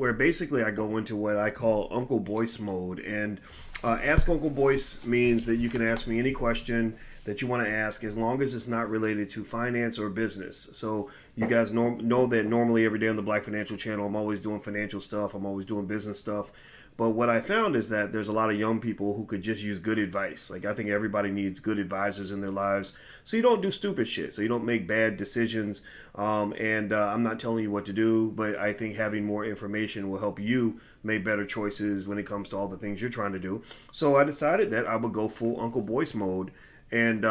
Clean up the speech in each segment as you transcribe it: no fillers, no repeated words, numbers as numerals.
where basically I go into what I call Uncle Boyce mode. And Ask Uncle Boyce means that you can ask me any question that you want to ask as long as it's not related to finance or business. So you guys know that normally every day on the Black Financial Channel, I'm always doing financial stuff. I'm always doing business stuff. But what I found is that there's a lot of young people who could just use good advice. Like, I think everybody needs good advisors in their lives so you don't do stupid shit, so you don't make bad decisions. I'm not telling you what to do, but I think having more information will help you make better choices when it comes to all the things you're trying to do. So I decided that I would go full Uncle Boyce mode. And,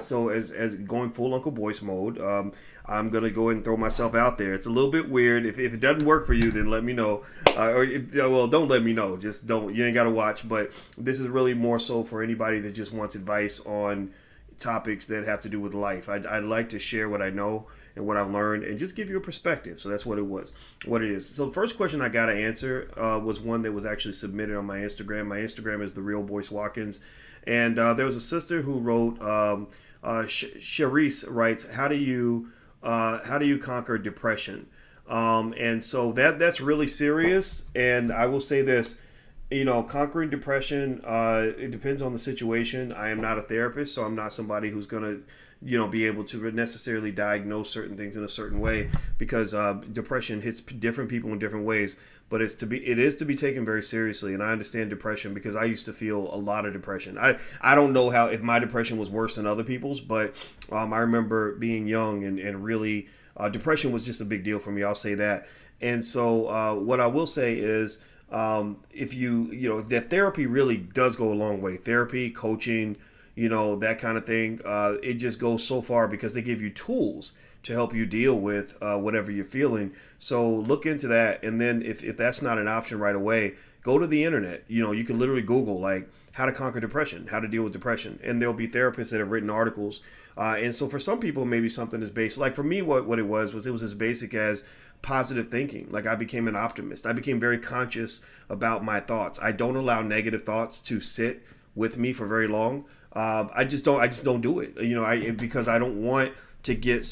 so as going full Uncle Boyce mode, I'm going to go ahead and throw myself out there. It's a little bit weird. If it doesn't work for you, then let me know. Don't let me know. Just don't. You ain't got to watch. But this is really more so for anybody that just wants advice on topics that have to do with life. I'd like to share what I know and what I've learned and just give you a perspective. So that's what it is. So the first question I got to answer was one that was actually submitted on my Instagram. My Instagram is The Real Boyce Watkins. And there was a sister who wrote, Charisse writes, how do you conquer depression? And so that's really serious. And I will say this, conquering depression, it depends on the situation. I am not a therapist, so I'm not somebody who's going to, be able to necessarily diagnose certain things in a certain way, because depression hits different people in different ways. But it is to be taken very seriously. And I understand depression because I used to feel a lot of depression. I don't know if my depression was worse than other people's, but I remember being young and really depression was just a big deal for me. I'll say that. And so what I will say is, if that therapy really does go a long way. Therapy, coaching, that kind of thing. It just goes so far because they give you tools to help you deal with whatever you're feeling. So look into that. And then if that's not an option right away, go to the internet. You can literally Google like how to conquer depression, how to deal with depression. And there'll be therapists that have written articles. And so for some people, maybe something is basic. Like for me, what it was as basic as positive thinking. Like I became an optimist. I became very conscious about my thoughts. I don't allow negative thoughts to sit with me for very long. I just don't do it. Because I don't want to get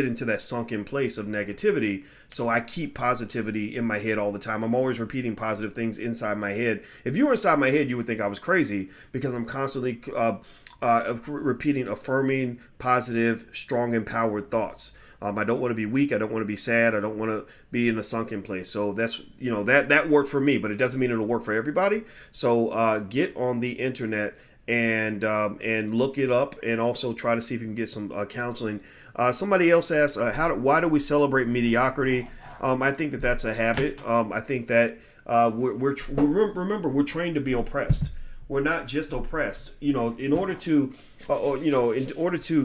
into that sunken place of negativity. So I keep positivity in my head all the time. I'm always repeating positive things inside my head. If you were inside my head, you would think I was crazy because I'm constantly repeating affirming, positive, strong, empowered thoughts. I don't want to be weak. I don't want to be sad. I don't want to be in a sunken place. So that's, that worked for me, but it doesn't mean it'll work for everybody. So get on the internet and look it up, and also try to see if you can get some counseling. Somebody else asked, why do we celebrate mediocrity? I think that's a habit. I think that remember, we're trained to be oppressed. We're not just oppressed. In order to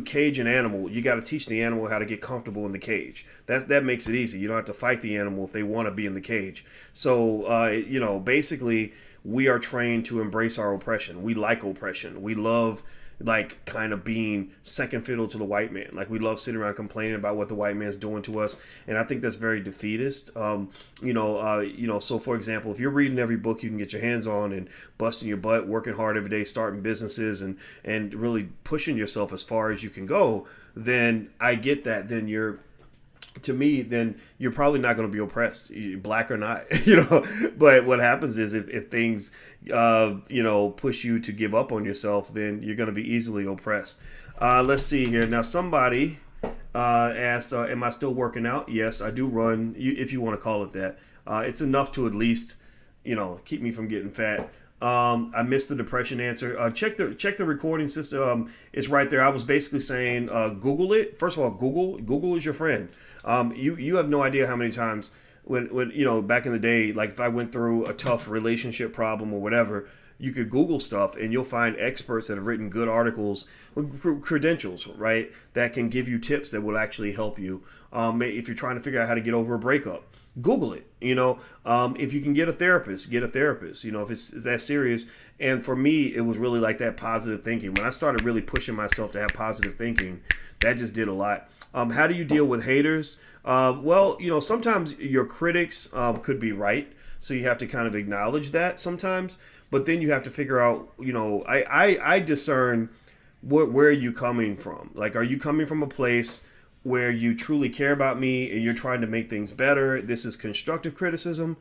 cage an animal, you got to teach the animal how to get comfortable in the cage. That makes it easy. You don't have to fight the animal if they want to be in the cage. So, basically, we are trained to embrace our oppression. We like oppression. We love like kind of being second fiddle to the white man. Like we love sitting around complaining about what the white man's doing to us. And I think that's very defeatist. So for example, if you're reading every book you can get your hands on and busting your butt, working hard every day, starting businesses and really pushing yourself as far as you can go, then I get that. Then you're probably not going to be oppressed, black or not, but what happens is if things, push you to give up on yourself, then you're going to be easily oppressed. Let's see here. Now, somebody asked, am I still working out? Yes, I do run, if you want to call it that. It's enough to at least, keep me from getting fat. I missed the depression answer. Check the recording system. It's right there. I was basically saying, Google it. First of all, Google is your friend. You have no idea how many times when back in the day, like if I went through a tough relationship problem or whatever, you could Google stuff and you'll find experts that have written good articles with credentials, right? That can give you tips that will actually help you. If you're trying to figure out how to get over a breakup, Google it. If you can get a therapist, get a therapist, if it's that serious. And for me, it was really like that positive thinking. When I started really pushing myself to have positive thinking, that just did a lot. How do you deal with haters? Sometimes your critics could be right. So you have to kind of acknowledge that sometimes. But then you have to figure out, I discern where are you coming from? Like, are you coming from a place where you truly care about me and you're trying to make things better, this is constructive criticism,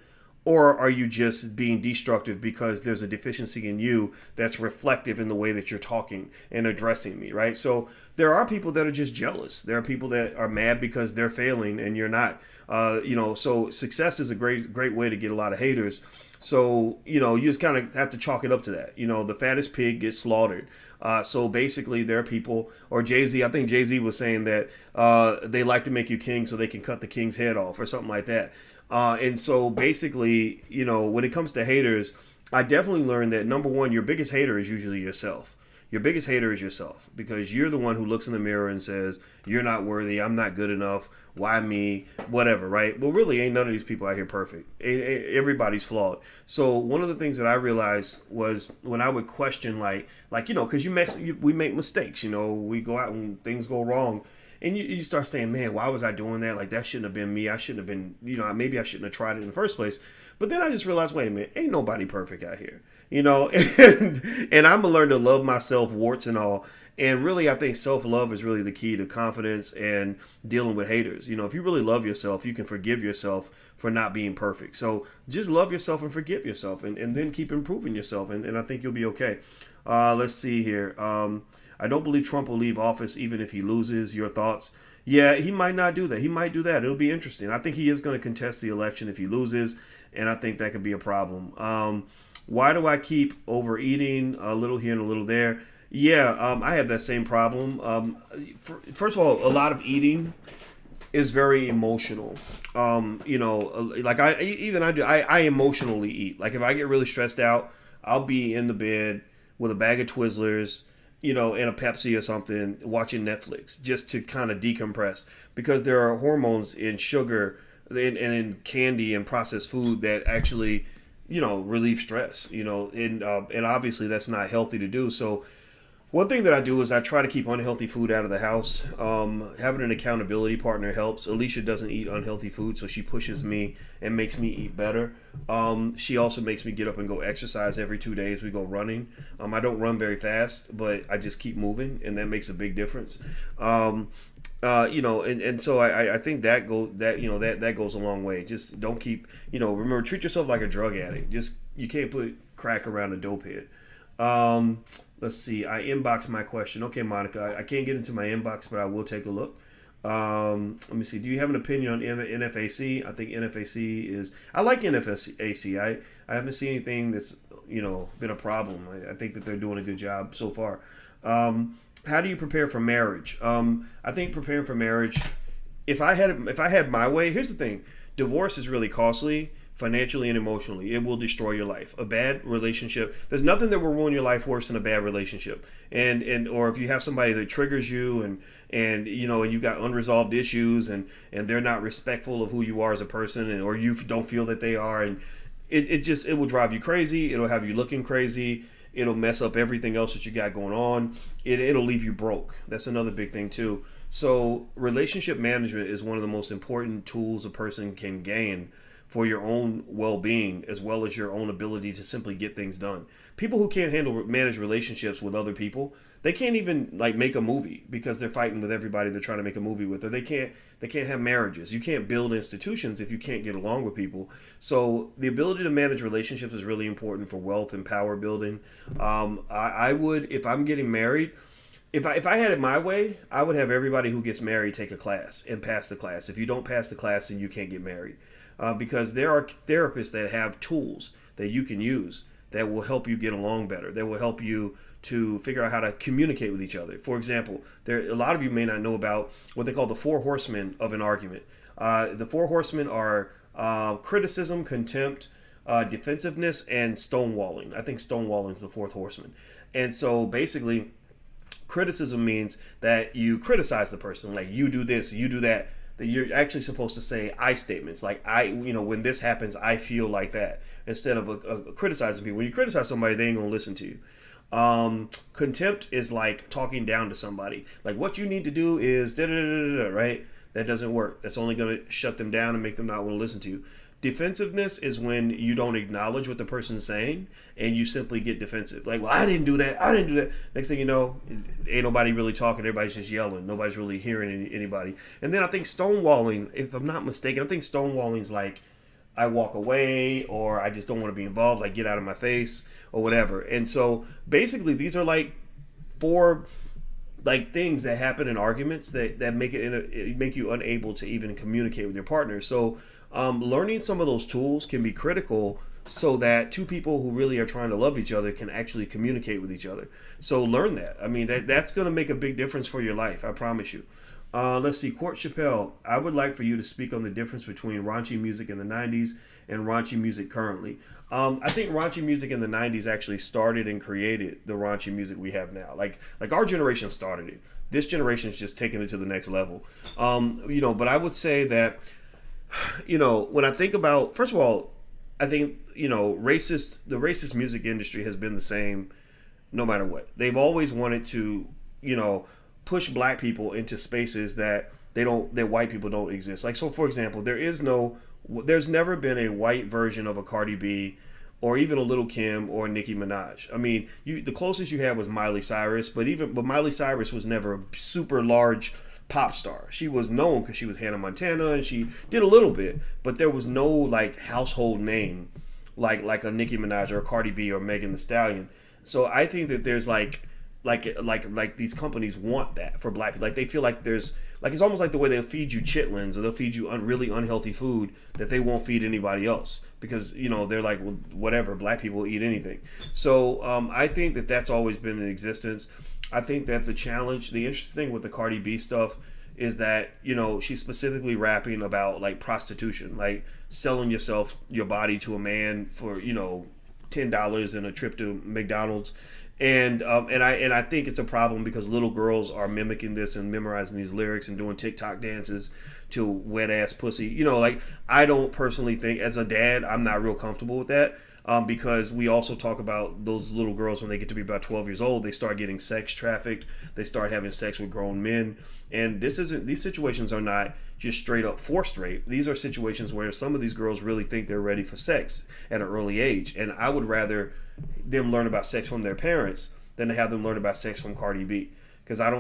or are you just being destructive because there's a deficiency in you that's reflective in the way that you're talking and addressing me, right? So there are people that are just jealous. There are people that are mad because they're failing and you're not. So success is a great way to get a lot of haters. So, you just kind of have to chalk it up to that. The fattest pig gets slaughtered. So basically, there are people, or Jay-Z, I think Jay-Z was saying that they like to make you king so they can cut the king's head off or something like that. And so basically, when it comes to haters, I definitely learned that number one, your biggest hater is usually yourself. Your biggest hater is yourself because you're the one who looks in the mirror and says, you're not worthy, I'm not good enough, why me, whatever, right? Well, really, ain't none of these people out here perfect. Everybody's flawed. So one of the things that I realized was when I would question, because we make mistakes, we go out and things go wrong. And you start saying, man, why was I doing that? Like, that shouldn't have been me. I shouldn't have been, maybe I shouldn't have tried it in the first place. But then I just realized, wait a minute, ain't nobody perfect out here, and I'm going to learn to love myself, warts and all. And really, I think self-love is really the key to confidence and dealing with haters. If you really love yourself, you can forgive yourself for not being perfect. So just love yourself and forgive yourself and then keep improving yourself. And I think you'll be okay. Let's see here. I don't believe Trump will leave office even if he loses. Your thoughts? Yeah, he might not do that. He might do that. It'll be interesting. I think he is going to contest the election if he loses, and I think that could be a problem. Why do I keep overeating a little here and a little there? Yeah, I have that same problem. First of all, a lot of eating is very emotional. Like I emotionally eat. Like if I get really stressed out, I'll be in the bed with a bag of Twizzlers, and a Pepsi or something, watching Netflix just to kind of decompress because there are hormones in sugar and in candy and processed food that actually, relieve stress, and obviously that's not healthy to do. So one thing that I do is I try to keep unhealthy food out of the house. Having an accountability partner helps. Alicia doesn't eat unhealthy food, so she pushes me and makes me eat better. She also makes me get up and go exercise every 2 days. We go running. I don't run very fast, but I just keep moving, and that makes a big difference. And so I think that goes a long way. Just don't keep, remember, treat yourself like a drug addict. You can't put crack around a dope head. Let's see. I inboxed my question. Okay, Monica, I can't get into my inbox, but I will take a look. Let me see. Do you have an opinion on NFAC? I think NFAC is. I like NFAC. I haven't seen anything that's been a problem. I think that they're doing a good job so far. How do you prepare for marriage? I think preparing for marriage. If I had my way, here's the thing. Divorce is really costly. Financially and emotionally, it will destroy your life. A bad relationship, there's nothing that will ruin your life worse than a bad relationship. Or if you have somebody that triggers you and you got unresolved issues and they're not respectful of who you are as a person, or you don't feel that they are, and it will drive you crazy. It'll have you looking crazy. It'll mess up everything else that you got going on. It'll leave you broke. That's another big thing too. So relationship management is one of the most important tools a person can gain for your own well-being, as well as your own ability to simply get things done. People who can't manage relationships with other people, they can't even make a movie because they're fighting with everybody they're trying to make a movie with, or they can't have marriages. You can't build institutions if you can't get along with people. So the ability to manage relationships is really important for wealth and power building. I would, if I'm getting married, if I had it my way, I would have everybody who gets married take a class and pass the class. If you don't pass the class, then you can't get married. Because there are therapists that have tools that you can use that will help you get along better, that will help you to figure out how to communicate with each other. For example, a lot of you may not know about what they call the 4 horsemen of an argument. The 4 horsemen are criticism, contempt, defensiveness, and stonewalling. I think stonewalling is the 4th horseman. And so basically, criticism means that you criticize the person, like you do this, you do that. That you're actually supposed to say I statements, like when this happens, I feel like that, instead of criticizing people. When you criticize somebody, they ain't gonna listen to you. Contempt is like talking down to somebody, like what you need to do is da da da da, right? That doesn't work. That's only gonna shut them down and make them not want to listen to you. Defensiveness is when you don't acknowledge what the person's saying and you simply get defensive. Like, well, I didn't do that. I didn't do that. Next thing you know, ain't nobody really talking. Everybody's just yelling. Nobody's really hearing anybody. And then I think stonewalling, if I'm not mistaken, I think stonewalling's like I walk away or I just don't want to be involved, like get out of my face or whatever. And so basically these are like four like things that happen in arguments that make you unable to even communicate with your partner. So learning some of those tools can be critical so that two people who really are trying to love each other can actually communicate with each other. So learn that. I mean, that's going to make a big difference for your life. I promise you. Let's see. Court Chappelle, I would like for you to speak on the difference between raunchy music in the 90s and raunchy music currently. I think raunchy music in the 90s actually started and created the raunchy music we have now. Like our generation started it. This generation is just taking it to the next level. But I would say that, when I think about, first of all, I think, the racist music industry has been the same no matter what. They've always wanted to, push black people into spaces that white people don't exist. Like, so for example, there's never been a white version of a Cardi B or even a Lil' Kim or Nicki Minaj. I mean, the closest you had was Miley Cyrus, but Miley Cyrus was never a super large pop star. She was known because she was Hannah Montana and she did a little bit, but there was no like household name like a Nicki Minaj or a Cardi B or Megan Thee Stallion. So I think that there's like these companies want that for black people. Like they feel like there's like it's almost like the way they'll feed you chitlins or they'll feed you really unhealthy food that they won't feed anybody else because they're like, well, whatever, black people eat anything. So I think that that's always been in existence. I think that the interesting thing with the Cardi B stuff is that she's specifically rapping about like prostitution, like selling your body to a man for $10 and a trip to McDonald's. And I think it's a problem because little girls are mimicking this and memorizing these lyrics and doing TikTok dances to wet ass pussy. Like I don't personally think, as a dad, I'm not real comfortable with that. Because we also talk about those little girls when they get to be about 12 years old, they start getting sex trafficked, they start having sex with grown men, and these situations are not just straight up forced rape. These are situations where some of these girls really think they're ready for sex at an early age, and I would rather them learn about sex from their parents than to have them learn about sex from Cardi B. Because I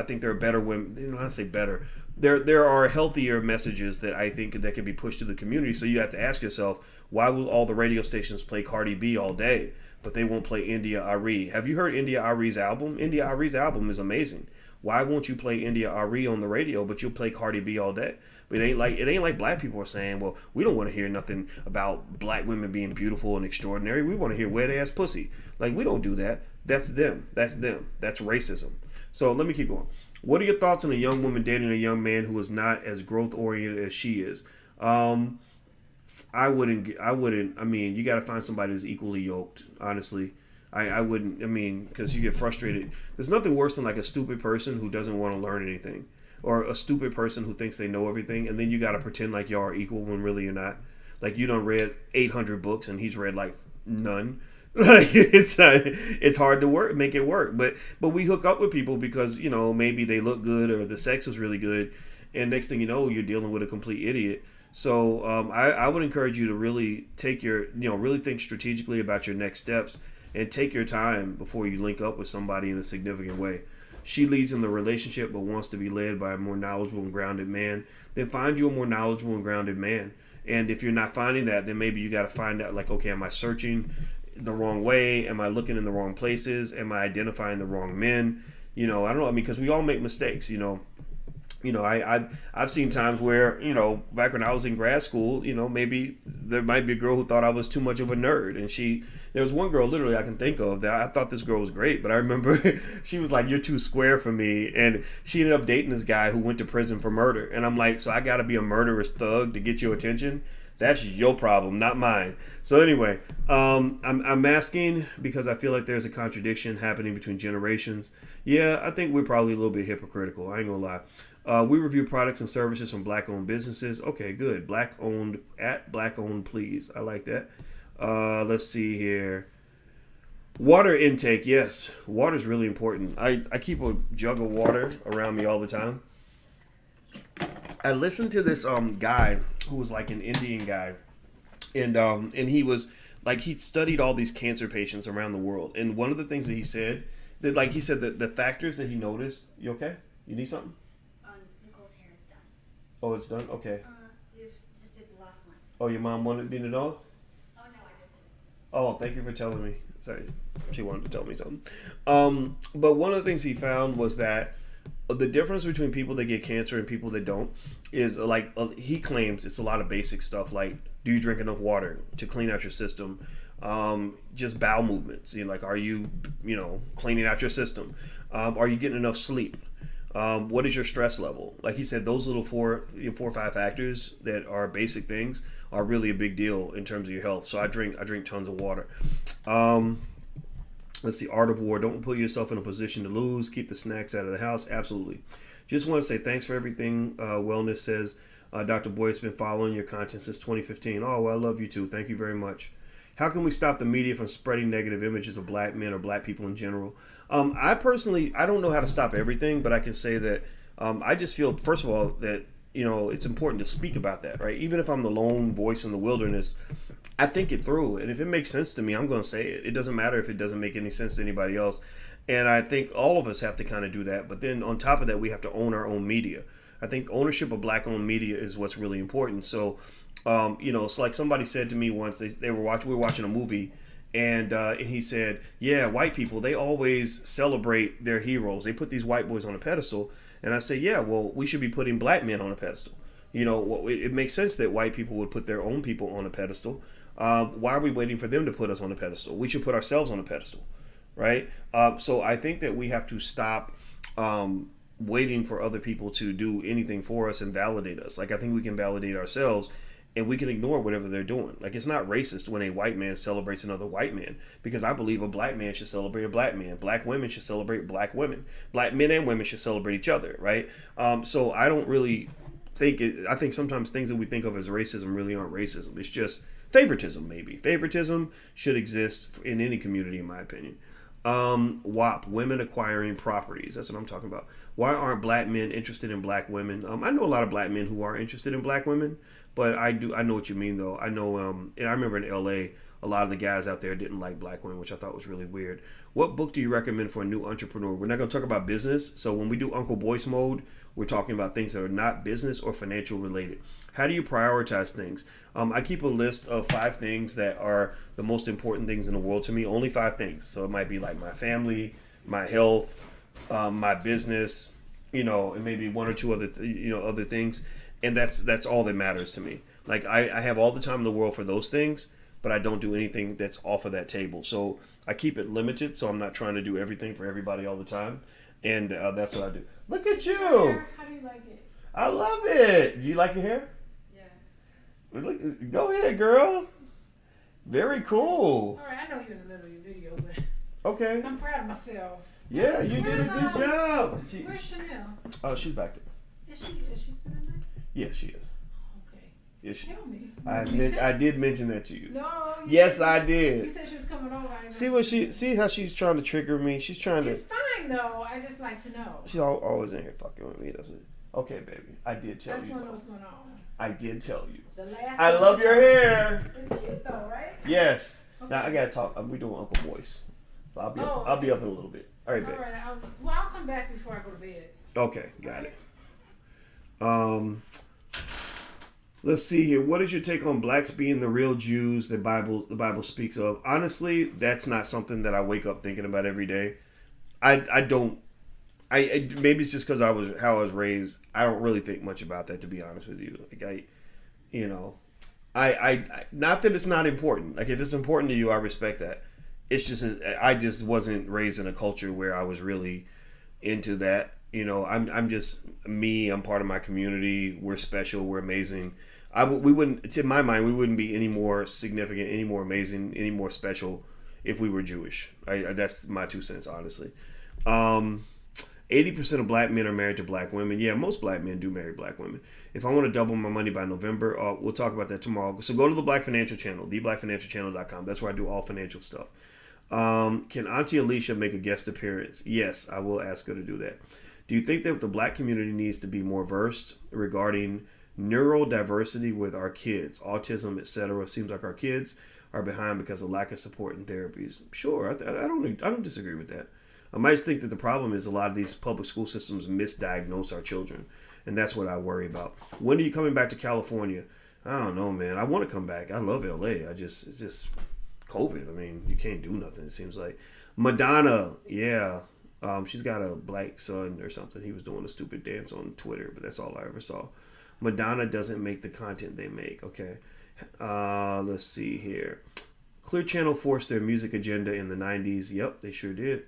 think there are better women. I say better. There are healthier messages that I think that can be pushed to the community. So you have to ask yourself, why will all the radio stations play Cardi B all day, but they won't play India Arie? Have you heard India Arie's album? India Arie's album is amazing. Why won't you play India Arie on the radio, but you'll play Cardi B all day? But it ain't like black people are saying, well, we don't want to hear nothing about black women being beautiful and extraordinary. We want to hear wet ass pussy. Like, we don't do that. That's them. That's racism. So let me keep going. What are your thoughts on a young woman dating a young man who is not as growth oriented as she is? I wouldn't. I mean, you got to find somebody that's equally yoked. Honestly, I wouldn't. I mean, because you get frustrated. There's nothing worse than like a stupid person who doesn't want to learn anything, or a stupid person who thinks they know everything, and then you got to pretend like y'all are equal when really you're not. Like you done read 800 books and he's read like none. Like it's hard to make it work. But we hook up with people because maybe they look good or the sex was really good, and next thing you know you're dealing with a complete idiot. So I would encourage you to really really think strategically about your next steps and take your time before you link up with somebody in a significant way. She leads in the relationship but wants to be led by a more knowledgeable and grounded man. Then find you a more knowledgeable and grounded man. And if you're not finding that, then maybe you got to find out, like, okay, am I searching the wrong way? Am I looking in the wrong places? Am I identifying the wrong men? I don't know. I mean, because we all make mistakes, I've seen times where, back when I was in grad school, maybe there might be a girl who thought I was too much of a nerd. And there was one girl literally I can think of that I thought this girl was great, but I remember she was like, you're too square for me. And she ended up dating this guy who went to prison for murder. And I'm like, so I got to be a murderous thug to get your attention? That's your problem, not mine. So anyway, I'm asking because I feel like there's a contradiction happening between generations. Yeah, I think we're probably a little bit hypocritical. I ain't gonna lie. We review products and services from black-owned businesses. Okay, good. Black-owned, at black-owned, please. I like that. Let's see here. Water intake. Yes, water is really important. I keep a jug of water around me all the time. I listened to this guy who was like an Indian guy, And he was like, he studied all these cancer patients around the world, and one of the things that he said that the factors that he noticed. You okay? You need something? Nicole's hair is done. Oh, it's done. Okay. You just did the last one. Oh, your mom wanted me to know. Oh no, I just did it. Oh, thank you for telling me. Sorry, she wanted to tell me something. But one of the things he found was that the difference between people that get cancer and people that don't is like, he claims it's a lot of basic stuff like, do you drink enough water to clean out your system? Just bowel movements. Like, are you cleaning out your system? Are you getting enough sleep? What is your stress level? Like he said, those little four or five factors that are basic things are really a big deal in terms of your health. So I drink tons of water. Let's see, art of war. Don't put yourself in a position to lose. Keep the snacks out of the house. Absolutely. Just want to say thanks for everything. Wellness says, Dr. Boyce has been following your content since 2015. Oh, well, I love you too. Thank you very much. How can we stop the media from spreading negative images of black men or black people in general? I personally, I don't know how to stop everything, but I can say that I just feel, first of all, that it's important to speak about that, right? Even if I'm the lone voice in the wilderness, I think it through. And if it makes sense to me, I'm going to say it. It doesn't matter if it doesn't make any sense to anybody else. And I think all of us have to kind of do that. But then on top of that, we have to own our own media. I think ownership of black-owned media is what's really important. So, it's like somebody said to me once, we were watching a movie, and he said, yeah, white people, they always celebrate their heroes. They put these white boys on a pedestal. And I say, yeah, well, we should be putting black men on a pedestal. It makes sense that white people would put their own people on a pedestal. Why are we waiting for them to put us on a pedestal? We should put ourselves on a pedestal, right? So I think that we have to stop waiting for other people to do anything for us and validate us. Like, I think we can validate ourselves, and we can ignore whatever they're doing. Like, it's not racist when a white man celebrates another white man, because I believe a black man should celebrate a black man. Black women should celebrate black women. Black men and women should celebrate each other, right? So I don't really I think sometimes things that we think of as racism really aren't racism. It's just favoritism, maybe. Favoritism should exist in any community, in my opinion. WAP, women acquiring properties. That's what I'm talking about. Why aren't black men interested in black women? I know a lot of black men who are interested in black women, but I know what you mean, though. I know, and I remember in LA, a lot of the guys out there didn't like black women, which I thought was really weird. What book do you recommend for a new entrepreneur? We're not going to talk about business. So when we do Uncle Boyce mode, we're talking about things that are not business or financial related. How do you prioritize things? I keep a list of 5 things that are the most important things in the world to me. Only 5 things. So it might be like my family, my health, my business, and maybe 1 or 2 other, other things. And that's all that matters to me. Like I have all the time in the world for those things, but I don't do anything that's off of that table. So I keep it limited, so I'm not trying to do everything for everybody all the time. And that's what I do. Look at you. How do you like it? I love it. Do you like your hair? Yeah. Look, go ahead, girl. Very cool. All right, I know you're in the middle of your video, but okay. I'm proud of myself. Yeah, you did a good job. Where's Chanel? Oh, she's back there. Is she spending the night? Yeah, she is. Okay. Yeah, she. Tell me. I did mention that to you. No. Yes, I did. You said she was coming over. See how she's trying to trigger me. She's trying to. It's fine though. I just like to know. She's always in here fucking with me, doesn't it? Okay, baby. I did tell you. That's what's going on. I did tell you. The last. I love your hair. It's cute though, right? Yes. Okay. Now I gotta talk. We're doing Uncle Boyce. So I'll be up in a little bit. All right, baby. All right. I'll come back before I go to bed. Okay, got it. Let's see here. What is your take on blacks being the real Jews the Bible speaks of? Honestly, that's not something that I wake up thinking about every day. I don't. Maybe it's just because how I was raised. I don't really think much about that, to be honest with you. Like I not that it's not important. Like if it's important to you, I respect that. It's just I just wasn't raised in a culture where I was really into that. I'm just me. I'm part of my community. We're special. We're amazing. We wouldn't, in my mind, we wouldn't be any more significant, any more amazing, any more special if we were Jewish. That's my 2 cents, honestly. 80% of black men are married to black women. Yeah, most black men do marry black women. If I want to double my money by November, we'll talk about that tomorrow. So go to the Black Financial Channel, theblackfinancialchannel.com. That's where I do all financial stuff. Can Auntie Alicia make a guest appearance? Yes, I will ask her to do that. Do you think that the black community needs to be more versed regarding Neurodiversity with our kids, autism, etc. Seems like our kids are behind because of lack of support and therapies. Sure, I don't disagree with that. I might think that the problem is a lot of these public school systems misdiagnose our children, and that's what I worry about. When are you coming back to California? I don't know, man. I want to come back. I love LA. It's just COVID. I mean, you can't do nothing. It seems like Madonna. Yeah, she's got a black son or something. He was doing a stupid dance on Twitter, but that's all I ever saw. Madonna doesn't make the content they make. Okay, let's see here. Clear Channel forced their music agenda in the 90s. Yep, they sure did.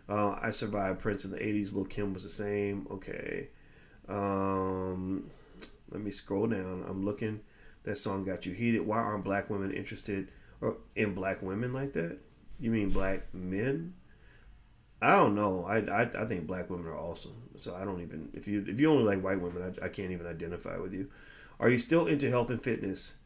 I Survived Prince in the 80s. Lil' Kim was the same. Okay. Let me scroll down. I'm looking. That song got you heated. Why aren't black women interested in black women like that? You mean black men? I don't know. I think black women are awesome. So I don't even, if you only like white women, I can't even identify with you. Are you still into health and fitness?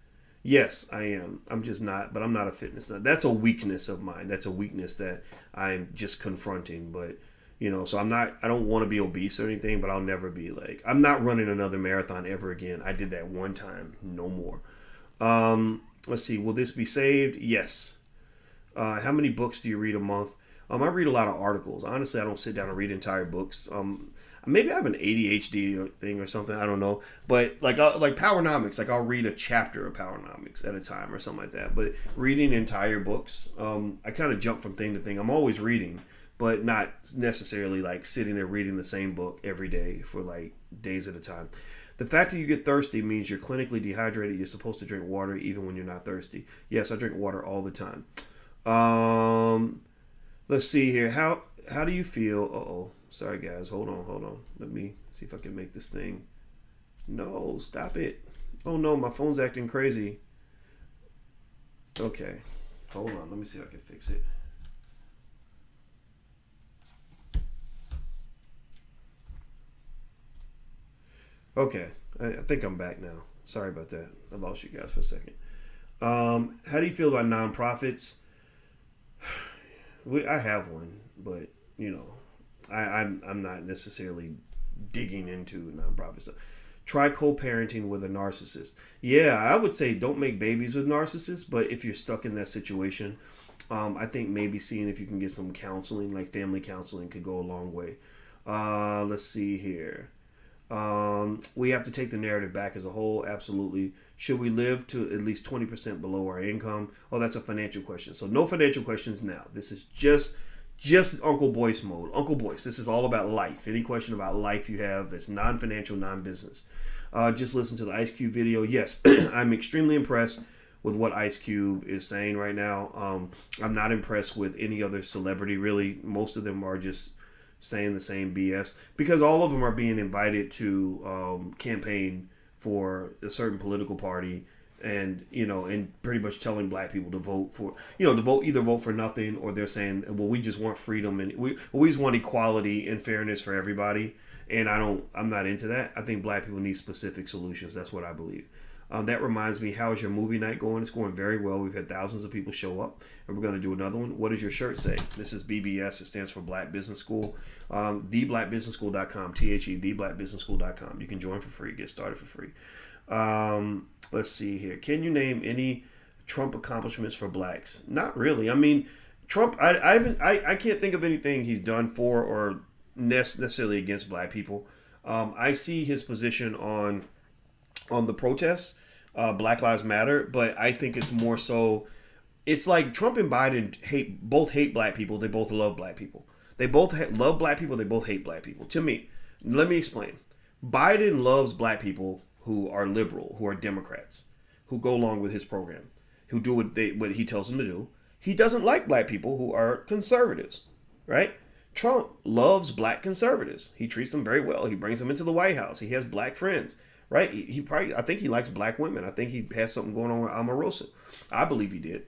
Yes, I am. I'm just not, but I'm not a fitness nut. That's a weakness of mine. That's a weakness that I'm just confronting. But, so I don't want to be obese or anything, but I'll never be like, I'm not running another marathon ever again. I did that one time, no more. Let's see. Will this be saved? Yes. How many books do you read a month? I read a lot of articles. Honestly, I don't sit down and read entire books. Maybe I have an ADHD thing or something. I don't know. But like Powernomics, like I'll read a chapter of Powernomics at a time or something like that. But reading entire books, I kind of jump from thing to thing. I'm always reading, but not necessarily like sitting there reading the same book every day for like days at a time. The fact that you get thirsty means you're clinically dehydrated. You're supposed to drink water even when you're not thirsty. Yes, I drink water all the time. Let's see here. How do you feel? Uh-oh. Sorry, guys. Hold on. Let me see if I can make this thing. No, stop it. Oh, no, my phone's acting crazy. Okay. Hold on. Let me see if I can fix it. Okay. I think I'm back now. Sorry about that. I lost you guys for a second. How do you feel about nonprofits? I have one, but, I'm not necessarily digging into nonprofit stuff. Try co-parenting with a narcissist. Yeah, I would say don't make babies with narcissists, but if you're stuck in that situation, I think maybe seeing if you can get some counseling, like family counseling, could go a long way. Let's see here. We have to take the narrative back as a whole. Absolutely. Should we live to at least 20% below our income? Oh, that's a financial question. So no financial questions now. This is just Uncle Boyce mode. Uncle Boyce, this is all about life. Any question about life you have that's non-financial, non-business. Just listen to the Ice Cube video. Yes, I'm extremely impressed with what Ice Cube is saying right now. I'm not impressed with any other celebrity, really. Most of them are just saying the same BS because all of them are being invited to campaign for a certain political party and pretty much telling black people to vote for, either vote for nothing, or they're saying, well, we just want freedom and we just want equality and fairness for everybody. And I'm not into that. I think black people need specific solutions. That's what I believe. That reminds me, how is your movie night going? It's going very well. We've had thousands of people show up, and we're going to do another one. What does your shirt say? This is BBS. It stands for Black Business School. TheBlackBusinessSchool.com. TheBlackBusinessSchool.com. You can join for free. Get started for free. Let's see here. Can you name any Trump accomplishments for blacks? Not really. I mean, Trump, I can't think of anything he's done for or necessarily against black people. I see his position on the protests, Black Lives Matter, but I think it's more so, it's like Trump and Biden both hate black people. They both love black people. They both love black people. They both hate black people. To me, let me explain. Biden loves black people who are liberal, who are Democrats, who go along with his program, who do what he tells them to do. He doesn't like black people who are conservatives, right? Trump loves black conservatives. He treats them very well. He brings them into the White House. He has black friends. Right? I think he likes black women. I think he has something going on with Omarosa. I believe he did.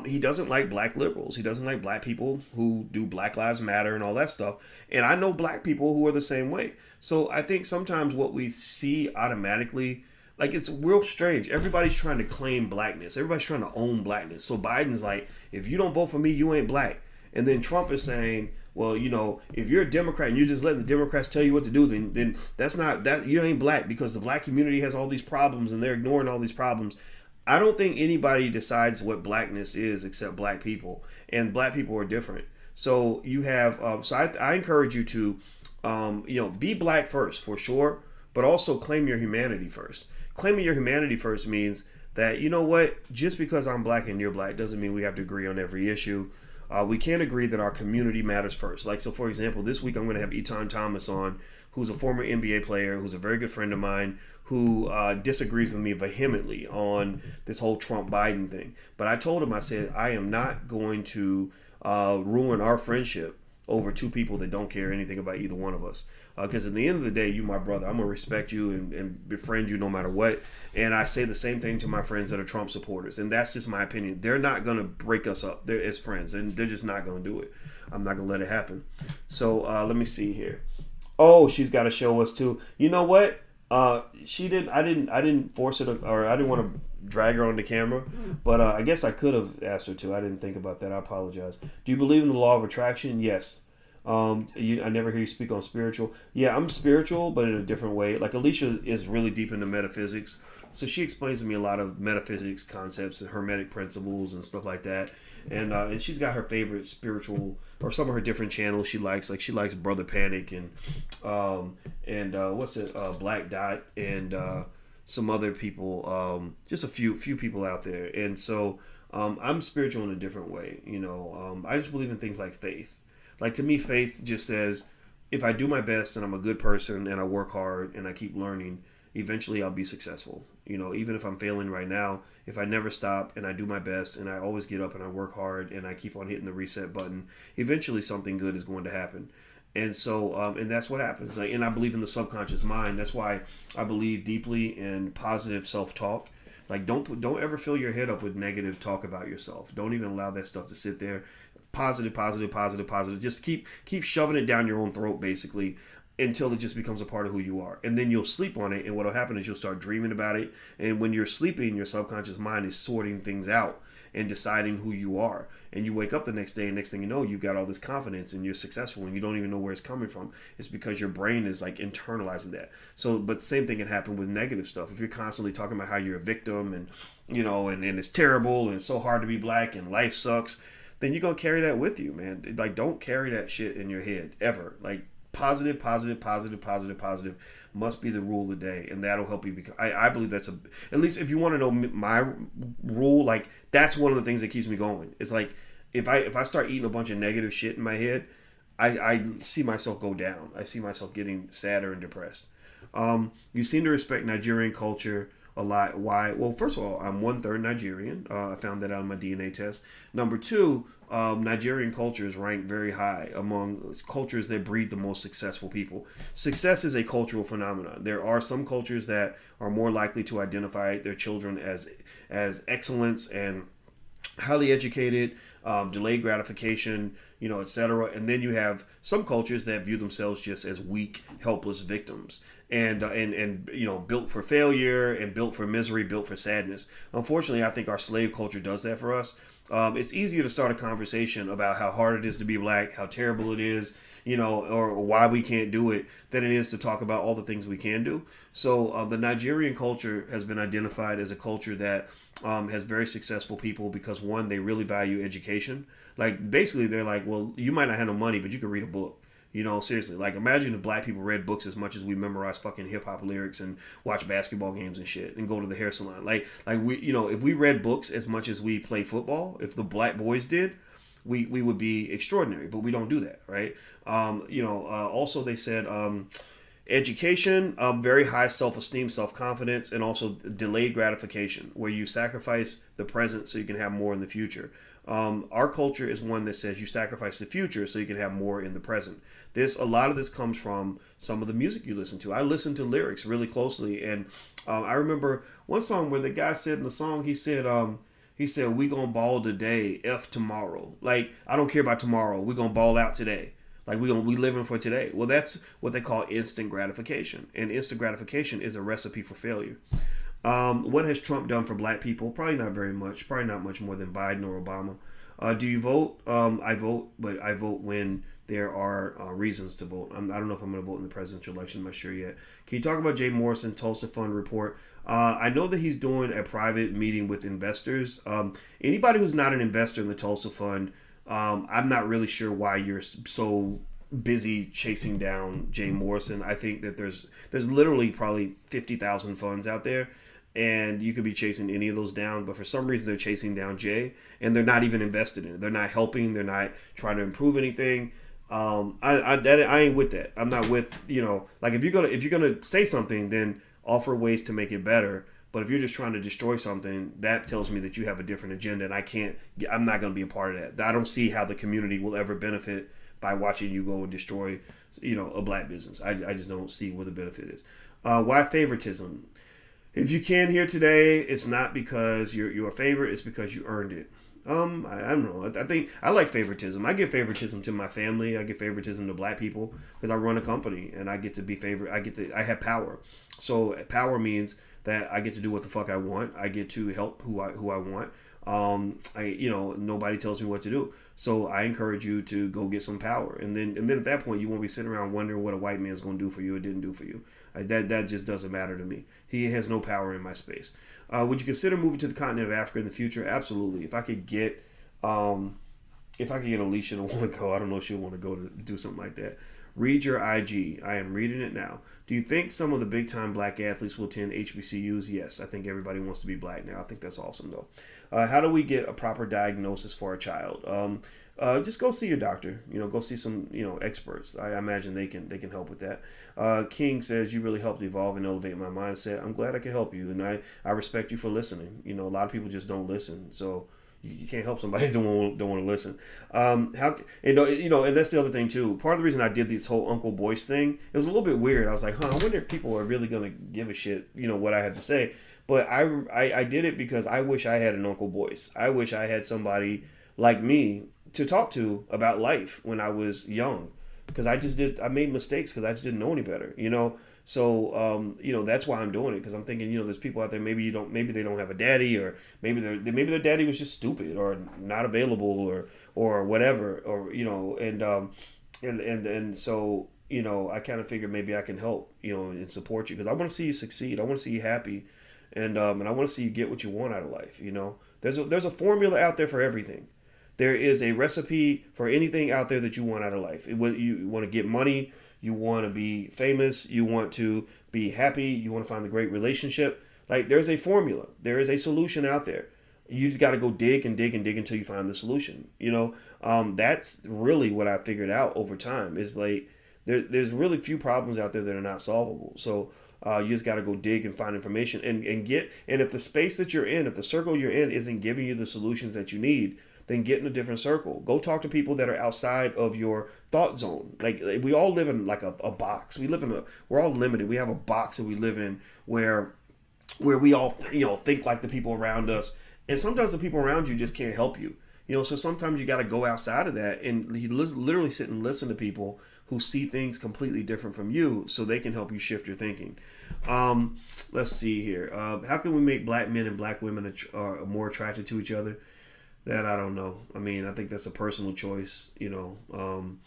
He doesn't like black liberals. He doesn't like black people who do Black Lives Matter and all that stuff. And I know black people who are the same way. So I think sometimes what we see automatically, like, it's real strange. Everybody's trying to claim blackness. Everybody's trying to own blackness. So Biden's like, if you don't vote for me, you ain't black. And then Trump is saying, well, if you're a Democrat and you're just letting the Democrats tell you what to do, then that's not that you ain't black, because the black community has all these problems and they're ignoring all these problems. I don't think anybody decides what blackness is except black people, and black people are different. So you have, I encourage you to, be black first for sure, but also claim your humanity first. Claiming your humanity first means that, you know what, just because I'm black and you're black doesn't mean we have to agree on every issue. We can agree that our community matters first. Like, so for example, this week I'm going to have Eton Thomas on, who's a former NBA player, who's a very good friend of mine, who disagrees with me vehemently on this whole Trump-Biden thing. But I told him, I said, I am not going to ruin our friendship over two people that don't care anything about either one of us. Because at the end of the day, you my brother. I'm going to respect you and befriend you no matter what. And I say the same thing to my friends that are Trump supporters. And that's just my opinion. They're not going to break us up. They're as friends. And they're just not going to do it. I'm not going to let it happen. So let me see here. Oh, she's got to show us too. You know what? She didn't. I didn't force her to, or I didn't want to drag her on the camera. But I guess I could have asked her to. I didn't think about that. I apologize. Do you believe in the law of attraction? Yes. I never hear you speak on spiritual. Yeah, I'm spiritual, but in a different way. Like, Alicia is really deep into metaphysics, so she explains to me a lot of metaphysics concepts and hermetic principles and stuff like that. And she's got her favorite spiritual, or some of her different channels she likes. Like, she likes Brother Panic and Black Dot and some other people, just a few people out there. And so I'm spiritual in a different way. I just believe in things like faith. Like, to me, faith just says, if I do my best and I'm a good person and I work hard and I keep learning, eventually I'll be successful. Even if I'm failing right now, if I never stop and I do my best and I always get up and I work hard and I keep on hitting the reset button, eventually something good is going to happen. And so, and that's what happens. And I believe in the subconscious mind. That's why I believe deeply in positive self-talk. Like, don't ever fill your head up with negative talk about yourself. Don't even allow that stuff to sit there. Positive. Just keep shoving it down your own throat, basically, until it just becomes a part of who you are. And then you'll sleep on it, and what'll happen is you'll start dreaming about it. And when you're sleeping, your subconscious mind is sorting things out and deciding who you are. And you wake up the next day, and next thing you know, you've got all this confidence and you're successful, and you don't even know where it's coming from. It's because your brain is like internalizing that. So, but the same thing can happen with negative stuff. If you're constantly talking about how you're a victim and and it's terrible and it's so hard to be black and life sucks, then you're going to carry that with you, man. Like, don't carry that shit in your head ever. Like, positive must be the rule of the day, and that'll help you. Because I believe that's at least if you want to know my rule, like, that's one of the things that keeps me going. It's like, if I start eating a bunch of negative shit in my head, I see myself go down. I see myself getting sadder and depressed. You seem to respect Nigerian culture a lot. Why? Well, first of all, I'm 1/3 Nigerian. I found that out on my DNA test. Number two, Nigerian culture is ranked very high among cultures that breed the most successful people. Success is a cultural phenomenon. There are some cultures that are more likely to identify their children as excellence and highly educated, delayed gratification, etc. And then you have some cultures that view themselves just as weak, helpless victims, and built for failure and built for misery, built for sadness. Unfortunately, I think our slave culture does that for us. It's easier to start a conversation about how hard it is to be black, how terrible it is, or why we can't do it, than it is to talk about all the things we can do. So the Nigerian culture has been identified as a culture that has very successful people because, one, they really value education. Like, basically, they're like, well, you might not have no money, but you can read a book. Seriously, like, imagine if black people read books as much as we memorize fucking hip hop lyrics and watch basketball games and shit and go to the hair salon. Like we, if we read books as much as we play football, if the black boys did, we would be extraordinary, but we don't do that, right? Also they said education, very high self-esteem, self-confidence, and also delayed gratification, where you sacrifice the present so you can have more in the future. Our culture is one that says you sacrifice the future so you can have more in the present. A lot of this comes from some of the music you listen to. I listen to lyrics really closely, and I remember one song where the guy said in the song, he said, we gonna ball today, F tomorrow. Like, I don't care about tomorrow. We gonna ball out today. Like, we living for today. Well, that's what they call instant gratification. And instant gratification is a recipe for failure. What has Trump done for black people? Probably not very much. Probably not much more than Biden or Obama. Do you vote? I vote, but I vote when there are reasons to vote. I don't know if I'm going to vote in the presidential election. I'm not sure yet. Can you talk about Jay Morrison Tulsa Fund report? I know that he's doing a private meeting with investors. Anybody who's not an investor in the Tulsa Fund, I'm not really sure why you're so busy chasing down Jay Morrison. I think that there's literally probably 50,000 funds out there, and you could be chasing any of those down, but for some reason they're chasing down Jay, and they're not even invested in it. They're not helping. They're not trying to improve anything. I ain't with that. I'm not with, like, if you're gonna say something, then offer ways to make it better. But if you're just trying to destroy something, that tells me that you have a different agenda, and I'm not going to be a part of that. I don't see how the community will ever benefit by watching you go and destroy, a black business. I just don't see where the benefit is. Why favoritism? If you can here today, it's not because you're a favorite. It's because you earned it. I don't know. I think I like favoritism. I give favoritism to my family. I give favoritism to black people because I run a company and I get to be favorite. I have power. So power means that I get to do what the fuck I want. I get to help who I want. Nobody tells me what to do. So I encourage you to go get some power. And then at that point, you won't be sitting around wondering what a white man's going to do for you or didn't do for you. That just doesn't matter to me. He has no power in my space. Would you consider moving to the continent of Africa in the future? Absolutely. If I could get Alicia to want to go, I don't know if she'll want to go to do something like that. Read your IG. I am reading it now. Do you think some of the big time black athletes will attend HBCUs? Yes, I think everybody wants to be black now. I think that's awesome though. How do we get a proper diagnosis for a child? Just go see your doctor. Go see some experts. I imagine they can help with that. King says you really helped evolve and elevate my mindset. I'm glad I could help you, and I respect you for listening. A lot of people just don't listen, so. You can't help somebody who don't want to listen. And that's the other thing too. Part of the reason I did this whole Uncle Boyce thing, it was a little bit weird. I was like, I wonder if people are really gonna give a shit, what I have to say. But I did it because I wish I had an Uncle Boyce. I wish I had somebody like me to talk to about life when I was young, because I made mistakes because I just didn't know any better. So, that's why I'm doing it, because I'm thinking, there's people out there, maybe they don't have a daddy, or maybe their daddy was just stupid or not available or whatever, or, and so, I kind of figured maybe I can help, and support you, because I want to see you succeed. I want to see you happy. And I want to see you get what you want out of life. There's a formula out there for everything. There is a recipe for anything out there that you want out of life. Whether you want to get money, you want to be famous, you want to be happy, you want to find the great relationship. Like, there's a formula. There is a solution out there. You just got to go dig and dig and dig until you find the solution. That's really what I figured out over time. Is like there's really few problems out there that are not solvable. So you just got to go dig and find information and if the space that you're in, if the circle you're in isn't giving you the solutions that you need, then get in a different circle. Go talk to people that are outside of your thought zone. Like, we all live in like a box. We're all limited. We have a box that we live in where we all think like the people around us, and sometimes the people around you just can't help you. So sometimes you got to go outside of that and literally sit and listen to people who see things completely different from you, so they can help you shift your thinking. Let's see here. How can we make black men and black women more attracted to each other? That I don't know. I mean, I think that's a personal choice. I don't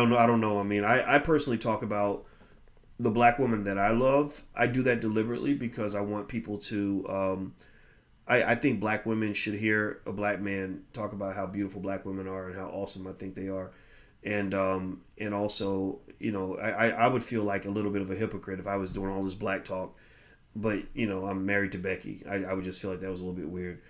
know. I mean, I personally talk about the black woman that I love. I do that deliberately because I want people to. I think black women should hear a black man talk about how beautiful black women are and how awesome I think they are, and also, I would feel like a little bit of a hypocrite if I was doing all this black talk, but I'm married to Becky. I would just feel like that was a little bit weird.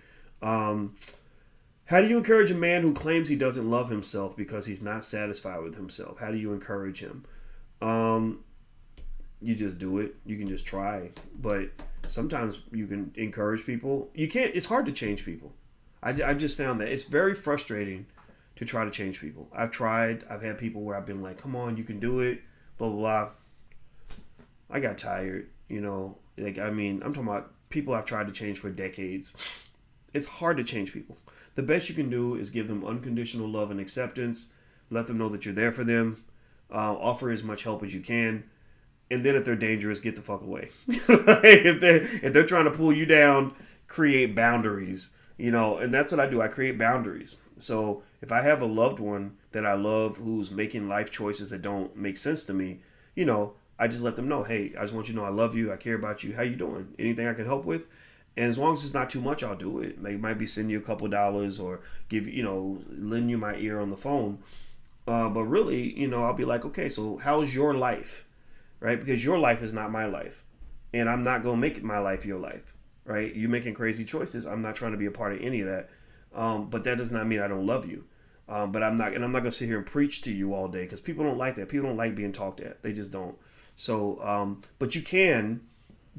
How do you encourage a man who claims he doesn't love himself because he's not satisfied with himself? How do you encourage him? You just do it. You can just try. But sometimes you can encourage people. You can't. It's hard to change people. I've just found that it's very frustrating to try to change people. I've tried. I've had people where I've been like, come on, you can do it, blah, blah, blah. I got tired, I'm talking about people I've tried to change for decades. It's hard to change people. The best you can do is give them unconditional love and acceptance. Let them know that you're there for them. Offer as much help as you can. And then if they're dangerous, get the fuck away. If they're trying to pull you down, create boundaries. And that's what I do. I create boundaries. So if I have a loved one that I love who's making life choices that don't make sense to me, I just let them know, hey, I just want you to know I love you. I care about you. How you doing? Anything I can help with? And as long as it's not too much, I'll do it. They might be sending you a couple of dollars or lend you my ear on the phone. But really, I'll be like, okay, so how's your life? Right? Because your life is not my life. And I'm not going to make my life your life. Right? You making crazy choices. I'm not trying to be a part of any of that. But that does not mean I don't love you. But I'm not going to sit here and preach to you all day because people don't like that. People don't like being talked at. They just don't. So, but you can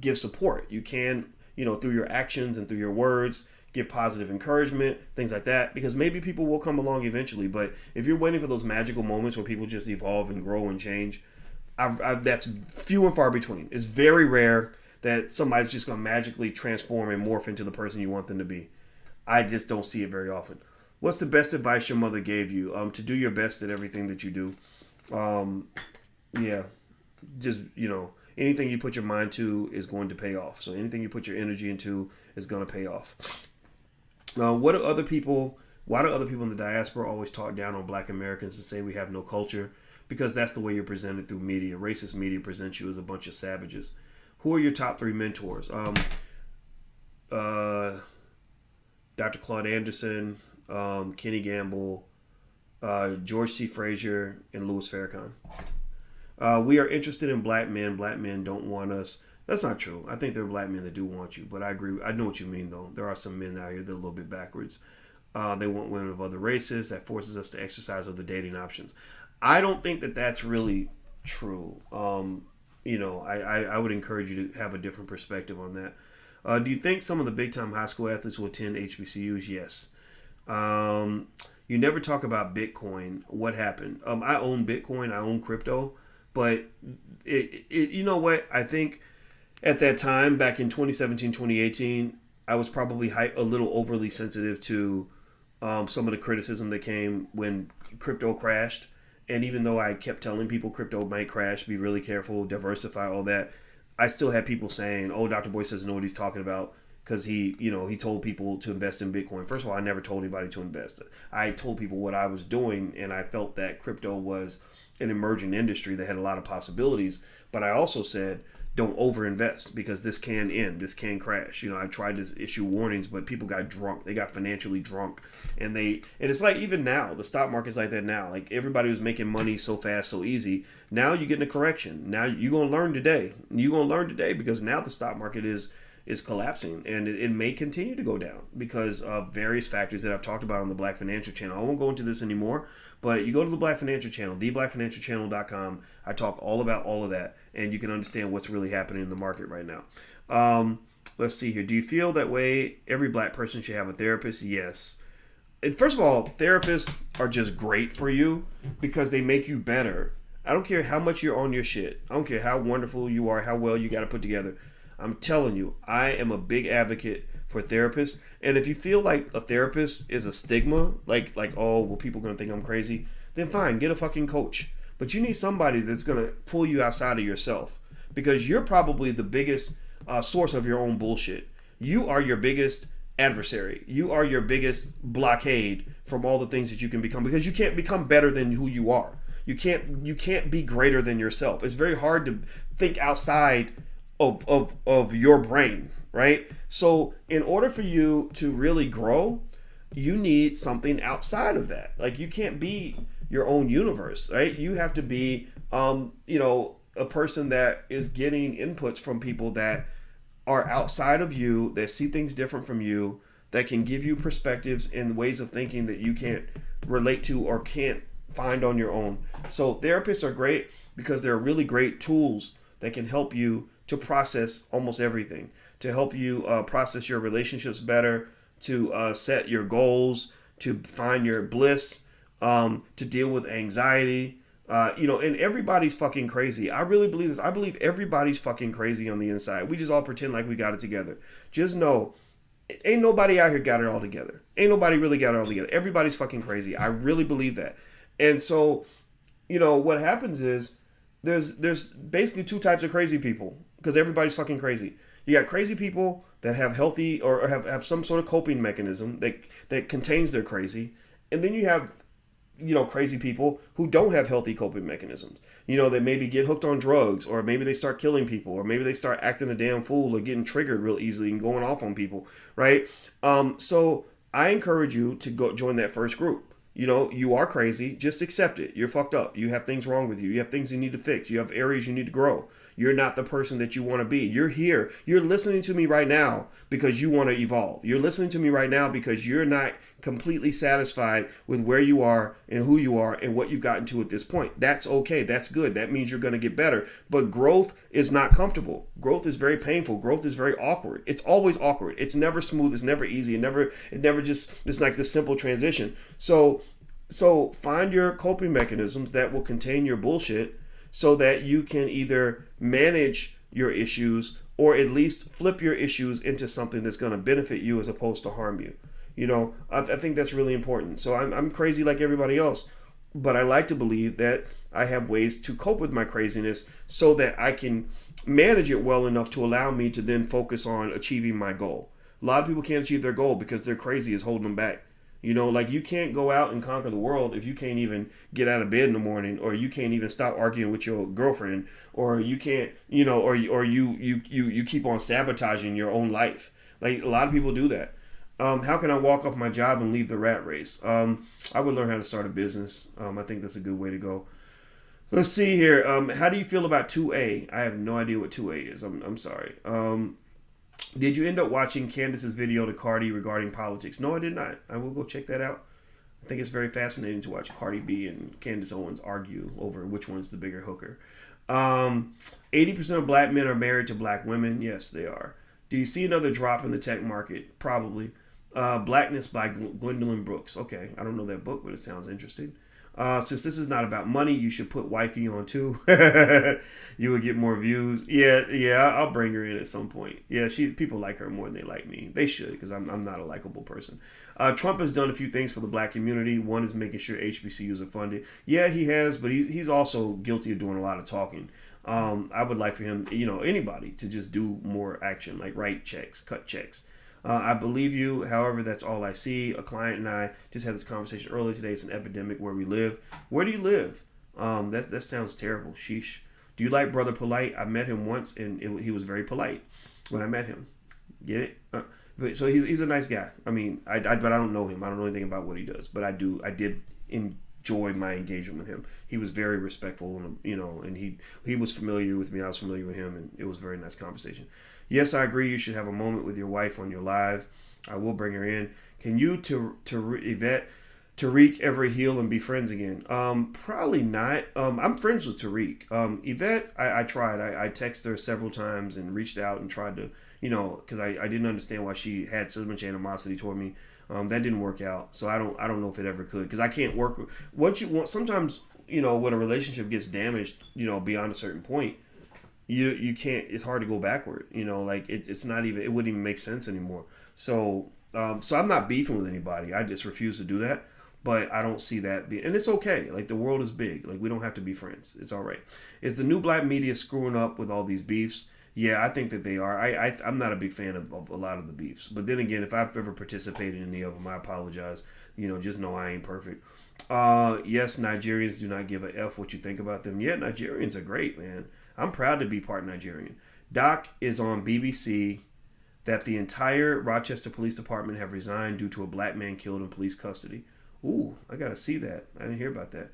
give support. You can, through your actions and through your words, give positive encouragement, things like that, because maybe people will come along eventually. But if you're waiting for those magical moments where people just evolve and grow and change, that's few and far between. It's very rare that somebody's just going to magically transform and morph into the person you want them to be. I just don't see it very often. What's the best advice your mother gave you? To do your best at everything that you do. Yeah, just, anything you put your mind to is going to pay off. So anything you put your energy into is going to pay off. Why do other people in the diaspora always talk down on Black Americans and say we have no culture? Because that's the way you're presented through media. Racist media presents you as a bunch of savages. Who are your top 3 mentors? Dr. Claude Anderson, Kenny Gamble, George C. Frazier, and Louis Farrakhan. We are interested in black men. Black men don't want us. That's not true. I think there are black men that do want you, but I agree. I know what you mean, though. There are some men out here that are a little bit backwards. They want women of other races. That forces us to exercise other dating options. I don't think that that's really true. I would encourage you to have a different perspective on that. Do you think some of the big-time high school athletes will attend HBCUs? Yes. You never talk about Bitcoin. What happened? I own Bitcoin. I own crypto. But you know what? I think at that time, back in 2017, 2018, I was probably a little overly sensitive to some of the criticism that came when crypto crashed. And even though I kept telling people crypto might crash, be really careful, diversify, all that, I still had people saying, oh, Dr. Boyce doesn't know what he's talking about because he told people to invest in Bitcoin. First of all, I never told anybody to invest. I told people what I was doing, and I felt that crypto was an emerging industry that had a lot of possibilities. But I also said, don't overinvest because this can end. This can crash. I tried to issue warnings, but people got drunk. They got financially drunk. And it's like even now, the stock market's like that now. Like everybody was making money so fast, so easy. Now you're getting a correction. Now you're going to learn today. You're going to learn today because now the stock market is collapsing, and it may continue to go down because of various factors that I've talked about on the Black Financial Channel. I won't go into this anymore, but you go to the Black Financial Channel, theblackfinancialchannel.com. I talk all about all of that, and you can understand what's really happening in the market right now. Let's see here. Do you feel that way every black person should have a therapist? Yes. And first of all, therapists are just great for you because they make you better. I don't care how much you're on your shit. I don't care how wonderful you are, how well you got to put together. I'm telling you, I am a big advocate for therapists. And if you feel like a therapist is a stigma, like oh, well, people are going to think I'm crazy, then fine, get a fucking coach. But you need somebody that's going to pull you outside of yourself because you're probably the biggest source of your own bullshit. You are your biggest adversary. You are your biggest blockade from all the things that you can become because you can't become better than who you are. You can't be greater than yourself. It's very hard to think outside of your brain, right? So in order for you to really grow, you need something outside of that. Like you can't be your own universe, right? You have to be, a person that is getting inputs from people that are outside of you, that see things different from you, that can give you perspectives and ways of thinking that you can't relate to or can't find on your own. So therapists are great because they're really great tools that can help you to process almost everything, to help you process your relationships better, to set your goals, to find your bliss, to deal with anxiety. And everybody's fucking crazy. I really believe this. I believe everybody's fucking crazy on the inside. We just all pretend like we got it together. Just know, ain't nobody out here got it all together. Ain't nobody really got it all together. Everybody's fucking crazy. I really believe that. And so, what happens is, there's basically two types of crazy people because everybody's fucking crazy. You got crazy people that have healthy or have some sort of coping mechanism that contains their crazy, and then you have crazy people who don't have healthy coping mechanisms. They maybe get hooked on drugs, or maybe they start killing people, or maybe they start acting a damn fool or getting triggered real easily and going off on people, right? So I encourage you to go join that first group. You are crazy. Just accept it. You're fucked up. You have things wrong with you. You have things you need to fix. You have areas you need to grow. You're not the person that you want to be. You're here. You're listening to me right now because you want to evolve. You're listening to me right now because you're not completely satisfied with where you are and who you are and what you've gotten to at this point. That's okay. That's good. That means you're going to get better. But growth is not comfortable. Growth is very painful. Growth is very awkward. It's always awkward. It's never smooth. It's never easy. It's like this simple transition. So find your coping mechanisms that will contain your bullshit so that you can either manage your issues or at least flip your issues into something that's going to benefit you as opposed to harm you. I think that's really important. So I'm crazy like everybody else, but I like to believe that I have ways to cope with my craziness so that I can manage it well enough to allow me to then focus on achieving my goal. A lot of people can't achieve their goal because their crazy is holding them back. Like you can't go out and conquer the world if you can't even get out of bed in the morning, or you can't even stop arguing with your girlfriend, or you can't, or you keep on sabotaging your own life. Like a lot of people do that. How can I walk off my job and leave the rat race? I would learn how to start a business. I think that's a good way to go. Let's see here. How do you feel about 2A? I have no idea what 2A is. I'm sorry. Did you end up watching Candace's video to Cardi regarding politics? No, I did not. I will go check that out. I think it's very fascinating to watch Cardi B and Candace Owens argue over which one's the bigger hooker. 80% of black men are married to black women. Yes, they are. Do you see another drop in the tech market? Probably. Blackness by Gwendolyn Brooks. Okay, I don't know that book, but it sounds interesting. Since this is not about money, you should put wifey on too. You would get more views. Yeah, I'll bring her in at some point. Yeah, people like her more than they like me. They should, because I'm not a likable person. Trump has done a few things for the black community. One is making sure HBCUs are funded. Yeah, he has, but he's also guilty of doing a lot of talking. I would like for him, anybody to just do more action, like write checks, cut checks. I believe you. However, that's all I see. A client and I just had this conversation earlier today. It's an epidemic where we live. Where do you live? That sounds terrible. Sheesh. Do you like Brother Polite? I met him once, and he was very polite when I met him. Get it? So he's a nice guy. I mean, but I don't know him. I don't know anything about what he does. But I did enjoy my engagement with him. He was very respectful, and he was familiar with me. I was familiar with him, and it was a very nice conversation. Yes, I agree. You should have a moment with your wife on your live. I will bring her in. Can you, Yvette, Tariq ever heal and be friends again? Probably not. I'm friends with Tariq. Yvette, I tried. I texted her several times and reached out and tried to, because I didn't understand why she had so much animosity toward me. That didn't work out. So I don't know if it ever could, because I can't work with what you want. Sometimes, when a relationship gets damaged, beyond a certain point, you can't. It's hard to go backward. It's not even. It wouldn't even make sense anymore. So I'm not beefing with anybody. I just refuse to do that. But I don't see that and it's okay. Like, the world is big. Like, we don't have to be friends. It's all right. Is the new black media screwing up with all these beefs? Yeah, I think that they are. I'm not a big fan of a lot of the beefs. But then again, if I've ever participated in any of them, I apologize. Just know I ain't perfect. Yes, Nigerians do not give a F what you think about them. Yeah, Nigerians are great, man. I'm proud to be part Nigerian. Doc is on BBC that the entire Rochester Police Department have resigned due to a black man killed in police custody. Ooh, I gotta see that. I didn't hear about that.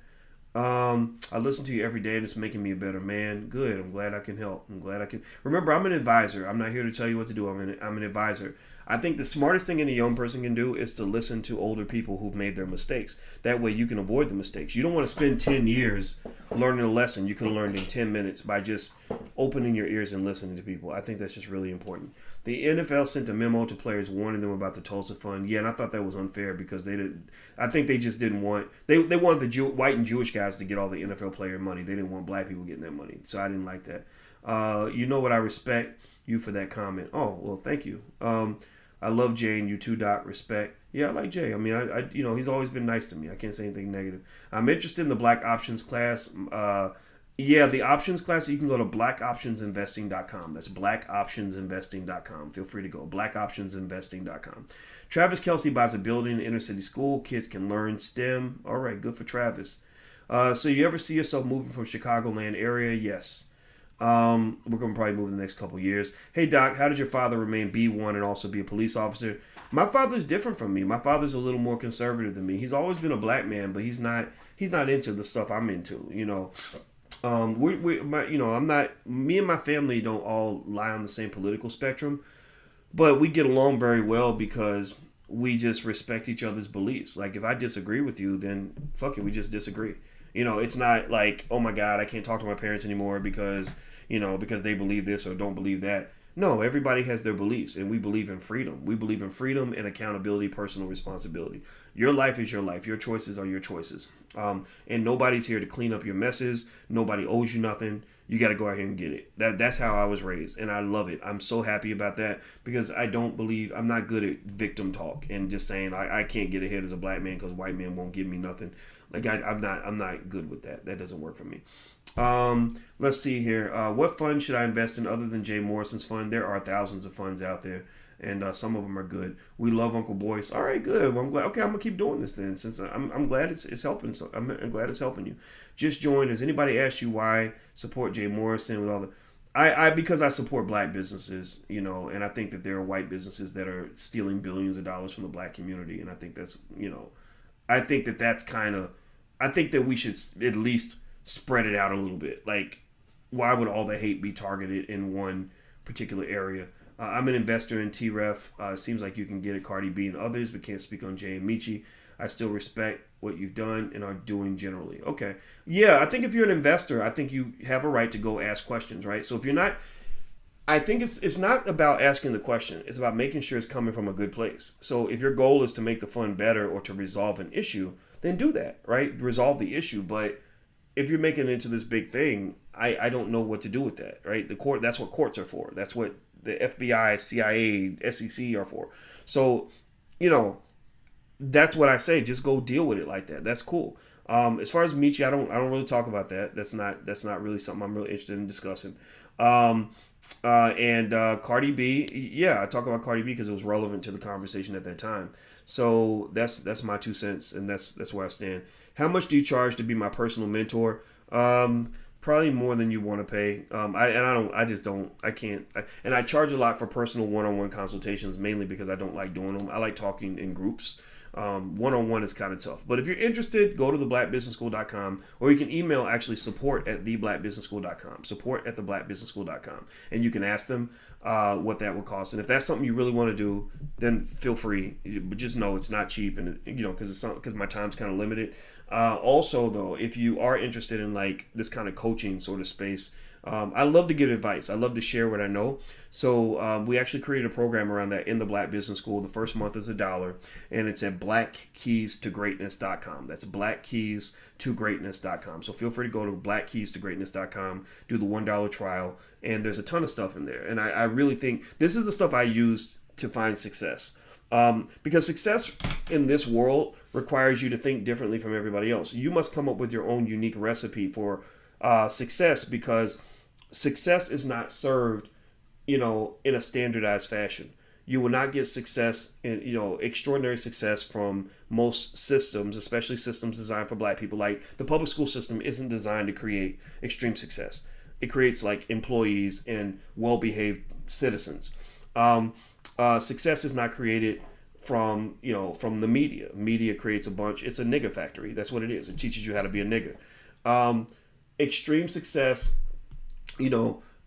I listen to you every day and it's making me a better man. Good. I'm glad I can help. I'm glad I can. Remember, I'm an advisor. I'm not here to tell you what to do. I'm an advisor. I think the smartest thing any young person can do is to listen to older people who've made their mistakes. That way you can avoid the mistakes. You don't want to spend 10 years learning a lesson you could have learned in 10 minutes by just opening your ears and listening to people. I think that's just really important. The NFL sent a memo to players warning them about the Tulsa Fund. Yeah, and I thought that was unfair because I think they just didn't want. They wanted the white and Jewish guys to get all the NFL player money. They didn't want black people getting that money. So I didn't like that. What I respect you for that comment. Oh, well, thank you. I love Jay and you too, Doc. Respect. Yeah, I like Jay. I mean, he's always been nice to me. I can't say anything negative. I'm interested in the Black Options class. Yeah, the options class, you can go to blackoptionsinvesting.com. That's blackoptionsinvesting.com. Feel free to go. Blackoptionsinvesting.com. Travis Kelsey buys a building, inner city school. Kids can learn STEM. All right, good for Travis. So you ever see yourself moving from Chicagoland area? Yes. We're going to probably move in the next couple years. Hey, Doc, how did your father remain B1 and also be a police officer? My father's different from me. My father's a little more conservative than me. He's always been a black man, but he's not into the stuff I'm into, you know. I'm not. Me and my family don't all lie on the same political spectrum, but we get along very well because we just respect each other's beliefs. Like if I disagree with you, then fuck it, we just disagree. It's not like, oh my God, I can't talk to my parents anymore because they believe this or don't believe that. No, everybody has their beliefs, and we believe in freedom. We believe in freedom and accountability, personal responsibility. Your life is your life. Your choices are your choices. And nobody's here to clean up your messes. Nobody owes you nothing. You got to go out here and get it. That's how I was raised, and I love it. I'm so happy about that because I'm not good at victim talk and just saying I can't get ahead as a black man because white men won't give me nothing. Like I'm not good with that. That doesn't work for me. Let's see here. What fund should I invest in other than Jay Morrison's fund? There are thousands of funds out there, and some of them are good. We love Uncle Boyce. All right, good. Well, I'm glad. Okay, I'm gonna keep doing this then, since I'm glad it's helping. So I'm glad it's helping you. Just joined. Has anybody asked you why support Jay Morrison with all the? Because I support black businesses, and I think that there are white businesses that are stealing billions of dollars from the black community, and I think I think that's kind of, I think that we should at least spread it out a little bit. Like, why would all the hate be targeted in one particular area? I'm an investor in TREF. Seems like you can get at Cardi B and others, but can't speak on Jay and Michi. I still respect what you've done and are doing generally. Okay. Yeah, I think if you're an investor, I think you have a right to go ask questions, right? So if you're not, I think it's not about asking the question. It's about making sure it's coming from a good place. So if your goal is to make the fund better or to resolve an issue, then do that, right? Resolve the issue. But if you're making it into this big thing, I don't know what to do with that, right? The court, that's what courts are for. That's what the FBI, CIA, SEC are for. So, that's what I say. Just go deal with it like that. That's cool. As far as Michi, I don't really talk about that. That's not really something I'm really interested in discussing. And Cardi B, yeah, I talk about Cardi B because it was relevant to the conversation at that time. So that's my 2 cents, and that's where I stand. How much do you charge to be my personal mentor? Probably more than you want to pay. I can't. And I charge a lot for personal one-on-one consultations, mainly because I don't like doing them. I like talking in groups. One-on-one is kind of tough. But if you're interested, go to theblackbusinessschool.com, or you can email actually support@theblackbusinessschool.com, support@theblackbusinessschool.com, and you can ask them what that would cost. And if that's something you really want to do, then feel free. But just know it's not cheap, and because my time's kind of limited. Also, though, if you are interested in like this kind of coaching sort of space, I love to give advice. I love to share what I know. So we actually created a program around that in the Black Business School. The first month is $1, and it's at blackkeystogreatness.com. That's blackkeystogreatness.com. So feel free to go to blackkeystogreatness.com, do the $1 trial, and there's a ton of stuff in there. And I really think this is the stuff I use to find success. Because success in this world requires you to think differently from everybody else. You must come up with your own unique recipe for success, because success is not served, in a standardized fashion. You will not get success in, extraordinary success from most systems, especially systems designed for black people. Like the public school system isn't designed to create extreme success. It creates like employees and well-behaved citizens. Success is not created from the media. Media creates a bunch. It's a nigger factory. That's what it is. It teaches you how to be a nigger. Extreme success,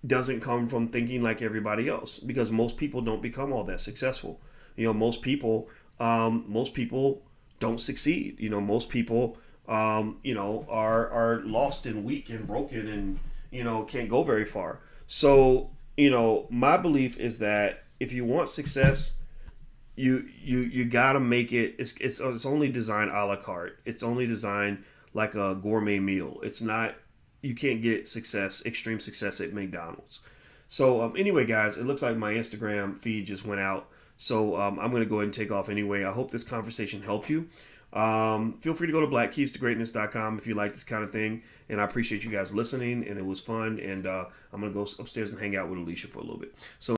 doesn't come from thinking like everybody else, because most people don't become all that successful. Most people don't succeed. Most people, are lost and weak and broken and, can't go very far. So, my belief is that if you want success, you gotta make it. It's only designed a la carte. It's only designed like a gourmet meal. It's not. You can't get extreme success at McDonald's. So anyway, guys, it looks like my Instagram feed just went out. So I'm going to go ahead and take off anyway. I hope this conversation helped you. Feel free to go to blackkeystogreatness.com if you like this kind of thing. And I appreciate you guys listening, and it was fun. And I'm going to go upstairs and hang out with Alicia for a little bit. So